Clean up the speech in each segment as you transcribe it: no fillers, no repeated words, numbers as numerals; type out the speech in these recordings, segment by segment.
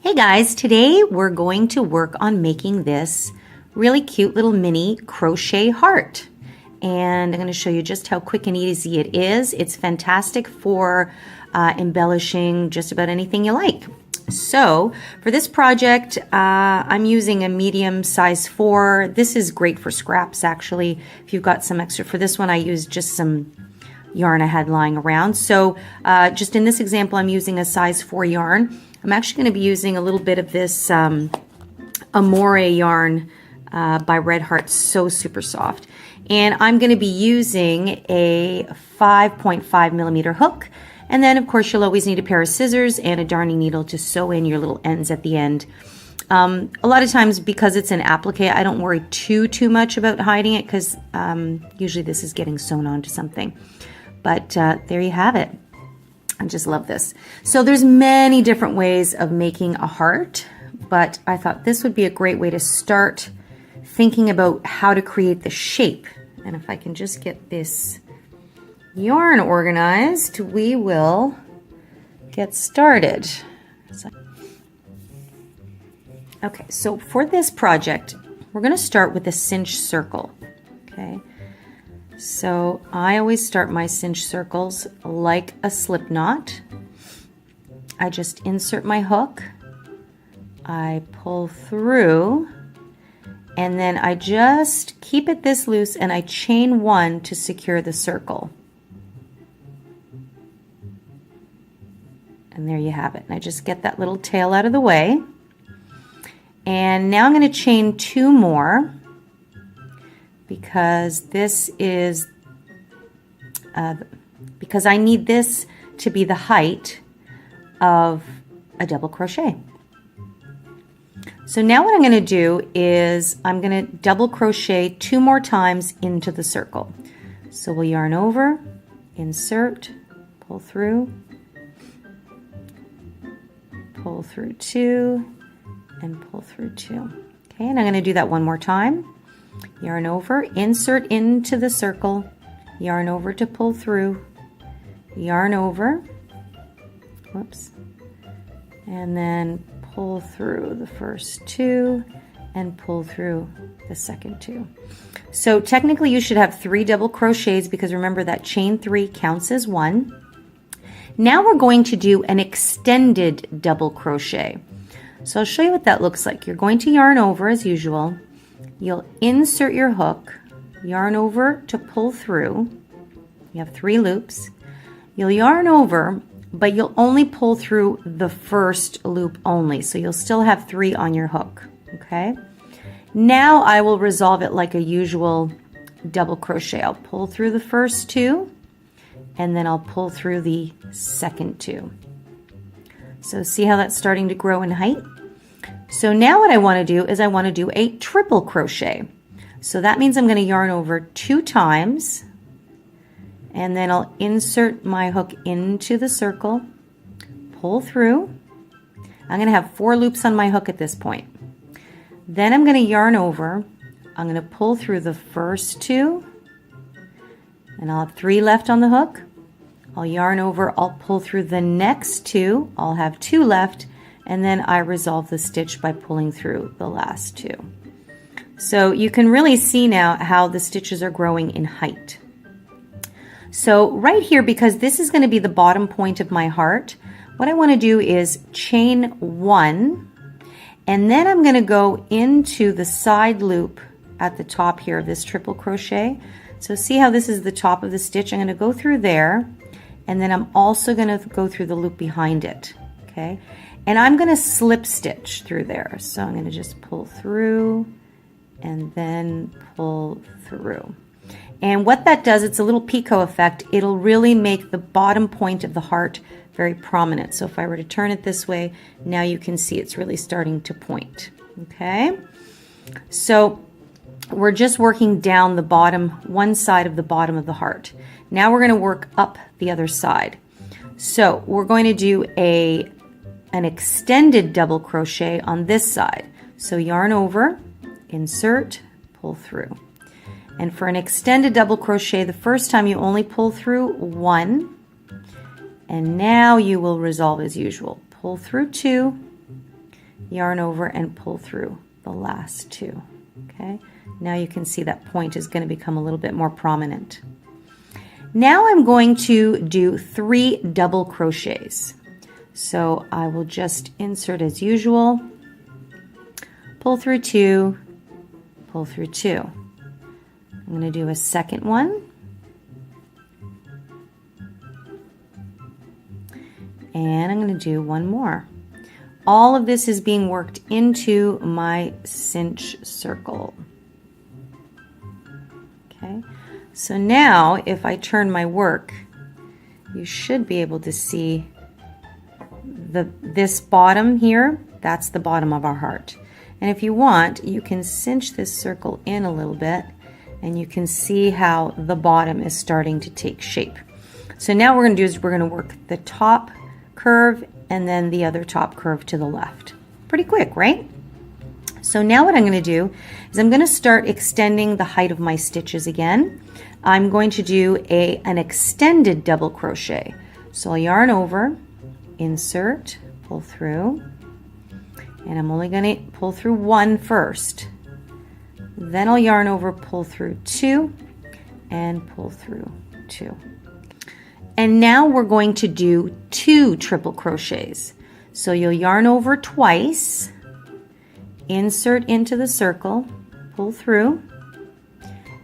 Hey guys, today we're going to work on making this really cute little mini crochet heart. And I'm going to show you just how quick and easy it is. It's fantastic for embellishing just about anything you like. So for this project, I'm using a medium size 4. This is great for scraps actually. If you've got some extra, for this one I used just some yarn I had lying around. So just in this example, I'm using a size 4 yarn. I'm actually going to be using a little bit of this Amore yarn by Red Heart, so super soft. And I'm going to be using a 5.5 millimeter hook. And then of course you'll always need a pair of scissors and a darning needle to sew in your little ends at the end. A lot of times because it's an applique, I don't worry too much about hiding it because usually this is getting sewn onto something. But there you have it. I just love this. So there's many different ways of making a heart, but I thought this would be a great way to start thinking about how to create the shape. And if I can just get this yarn organized, we will get started. Okay, so for this project, we're going to start with a cinch circle. Okay. So I always start my cinch circles like a slip knot. I just insert my hook, I pull through, and then I just keep it this loose and I chain 1 to secure the circle. And there you have it. And I just get that little tail out of the way. And now I'm going to chain 2 more. Because this is, because I need this to be the height of a double crochet. So now what I'm going to do is I'm going to double crochet 2 more times into the circle. So we'll yarn over, insert, pull through 2, and pull through 2. Okay, and I'm going to do that one more time. Yarn over, insert into the circle, yarn over to pull through, yarn over, whoops, and then pull through the first 2 and pull through the second 2. So technically you should have 3 double crochets because remember that chain 3 counts as 1. Now we're going to do an extended double crochet. So I'll show you what that looks like. You're going to yarn over as usual. You'll insert your hook, yarn over to pull through. You have 3 loops. You'll yarn over, but you'll only pull through the first loop only. So you'll still have 3 on your hook, okay? Now I will resolve it like a usual double crochet. I'll pull through the first 2, and then I'll pull through the second 2. So see how that's starting to grow in height? So now what I want to do is I want to do a triple crochet. So that means I'm going to yarn over 2 times and then I'll insert my hook into the circle, pull through. I'm going to have 4 loops on my hook at this point. Then I'm going to yarn over. I'm going to pull through the first 2 and I'll have 3 left on the hook. I'll yarn over, I'll pull through the next 2, I'll have 2 left, and then I resolve the stitch by pulling through the last 2. So you can really see now how the stitches are growing in height. So right here, because this is going to be the bottom point of my heart, what I want to do is chain 1, and then I'm going to go into the side loop at the top here of this triple crochet. So see how this is the top of the stitch? I'm going to go through there, and then I'm also going to go through the loop behind it, okay? And I'm going to slip stitch through there. So I'm going to just pull through and then pull through. And what that does, it's a little picot effect. It'll really make the bottom point of the heart very prominent. So if I were to turn it this way, now you can see it's really starting to point, okay? So we're just working down the bottom, one side of the bottom of the heart. Now we're going to work up the other side. So we're going to do an extended double crochet on this side. So yarn over, insert, pull through. And for an extended double crochet, the first time you only pull through 1, and now you will resolve as usual. Pull through 2, yarn over and pull through the last 2. Okay, now you can see that point is going to become a little bit more prominent. Now I'm going to do 3 double crochets. So I will just insert as usual, pull through 2, pull through 2. I'm going to do a second one. And I'm going to do one more. All of this is being worked into my cinch circle. Okay, so now if I turn my work, you should be able to see this bottom here. That's the bottom of our heart. And if you want, you can cinch this circle in a little bit and you can see how the bottom is starting to take shape. So now what we're going to do is we're going to work the top curve and then the other top curve to the left. Pretty quick, right? So now what I'm going to do is I'm going to start extending the height of my stitches again. I'm going to do an extended double crochet. So I'll yarn over, insert, pull through, and I'm only going to pull through 1 first. Then I'll yarn over, pull through 2, and pull through 2. And now we're going to do 2 triple crochets. So you'll yarn over twice, insert into the circle, pull through,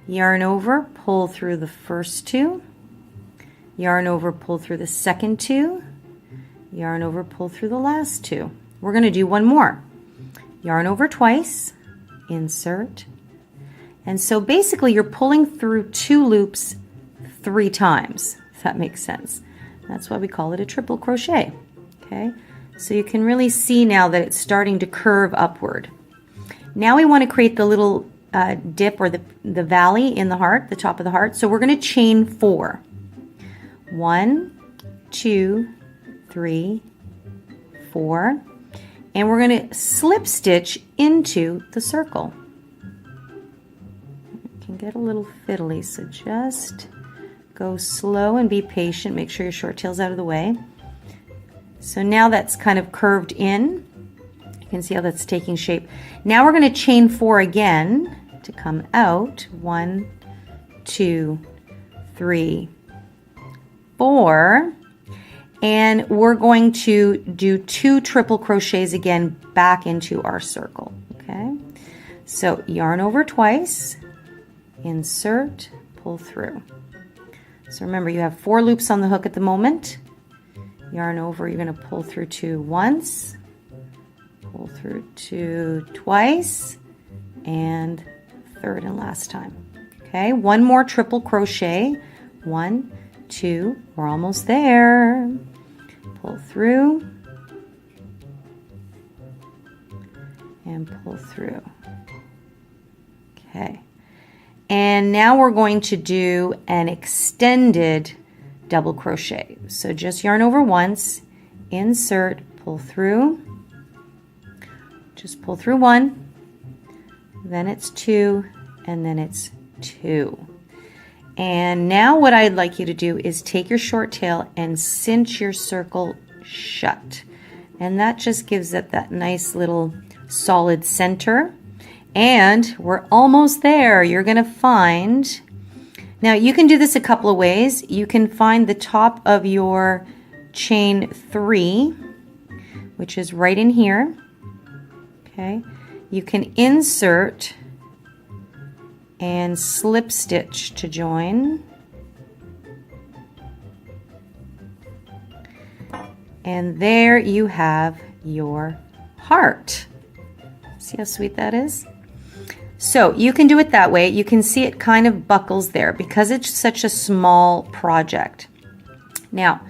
yarn over, pull through the first 2, yarn over, pull through the second 2, yarn over, pull through the last 2. We're going to do one more. Yarn over twice, insert, and so basically you're pulling through 2 loops 3 times. If that makes sense. That's why we call it a triple crochet. Okay, so you can really see now that it's starting to curve upward. Now we want to create the little dip or the valley in the heart, the top of the heart. So we're going to chain 4. 1, 2, 3, 4, and we're going to slip stitch into the circle. It can get a little fiddly, so just go slow and be patient. Make sure your short tail's out of the way. So now that's kind of curved in. You can see how that's taking shape. Now we're going to chain 4 again to come out. 1, 2, 3, 4. And we're going to do 2 triple crochets again back into our circle. Okay, so yarn over twice, insert, pull through. So remember, you have 4 loops on the hook at the moment. Yarn over, you're going to pull through 2 once, pull through 2 twice, and third and last time. Okay, one more triple crochet. 1, 2, we're almost there. Pull through and pull through. Okay. And now we're going to do an extended double crochet. So just yarn over once, insert, pull through, just pull through 1, then it's 2, and then it's 2. And now what I'd like you to do is take your short tail and cinch your circle shut. And that just gives it that nice little solid center. And we're almost there. You're going to find, now you can do this a couple of ways. You can find the top of your chain 3, which is right in here. Okay, you can insert and slip stitch to join. And there you have your heart. See how sweet that is? So you can do it that way. You can see it kind of buckles there because it's such a small project. Now,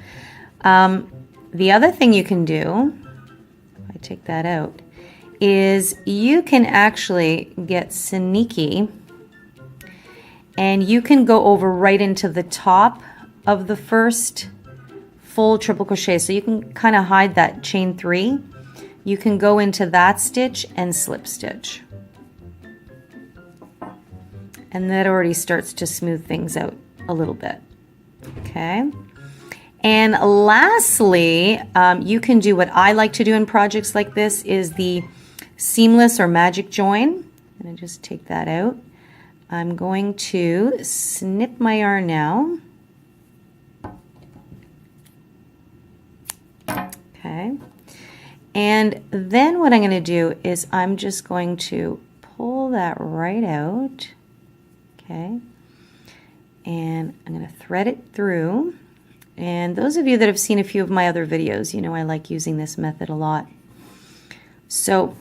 the other thing you can do, if I take that out, is you can actually get sneaky and you can go over right into the top of the first full triple crochet. So you can kind of hide that chain 3. You can go into that stitch and slip stitch. And that already starts to smooth things out a little bit. Okay. And lastly, you can do what I like to do in projects like this is the seamless or magic join. I'm going to just take that out. I'm going to snip my yarn now. Okay. And then what I'm going to do is I'm just going to pull that right out. Okay. And I'm going to thread it through. And those of you that have seen a few of my other videos, you know I like using this method a lot. So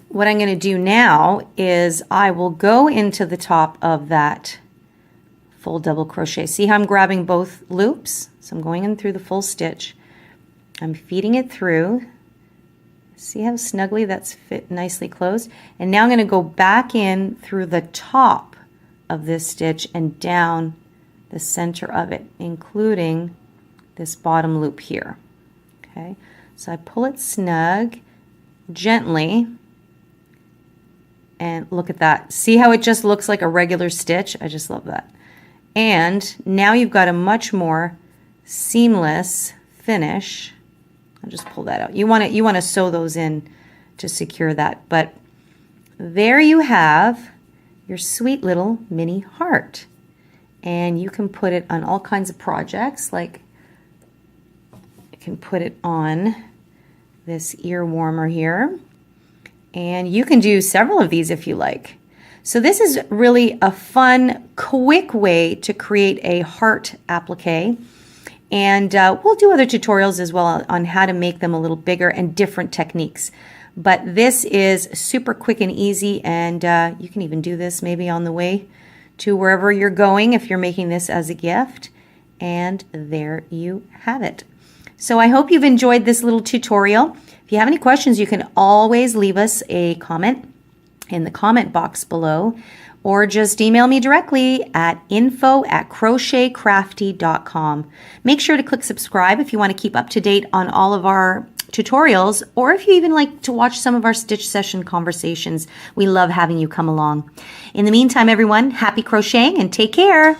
what I'm going to do now is I will go into the top of that full double crochet. See how I'm grabbing both loops? So I'm going in through the full stitch. I'm feeding it through. See how snugly that's fit nicely closed? And now I'm going to go back in through the top of this stitch and down the center of it, including this bottom loop here. Okay, so I pull it snug, gently, and look at that. See how it just looks like a regular stitch? I just love that. And now you've got a much more seamless finish. I'll just pull that out. You want to sew those in to secure that. But there you have your sweet little mini heart. And you can put it on all kinds of projects, like you can put it on this ear warmer here. And you can do several of these if you like. So this is really a fun, quick way to create a heart applique. And we'll do other tutorials as well on how to make them a little bigger and different techniques. But this is super quick and easy, and you can even do this maybe on the way to wherever you're going if you're making this as a gift. And there you have it. So I hope you've enjoyed this little tutorial. If you have any questions, you can always leave us a comment in the comment box below, or just email me directly at info@crochetcrafty.com. Make sure to click subscribe if you want to keep up to date on all of our tutorials, or if you even like to watch some of our stitch session conversations. We love having you come along. In the meantime, everyone, happy crocheting and take care.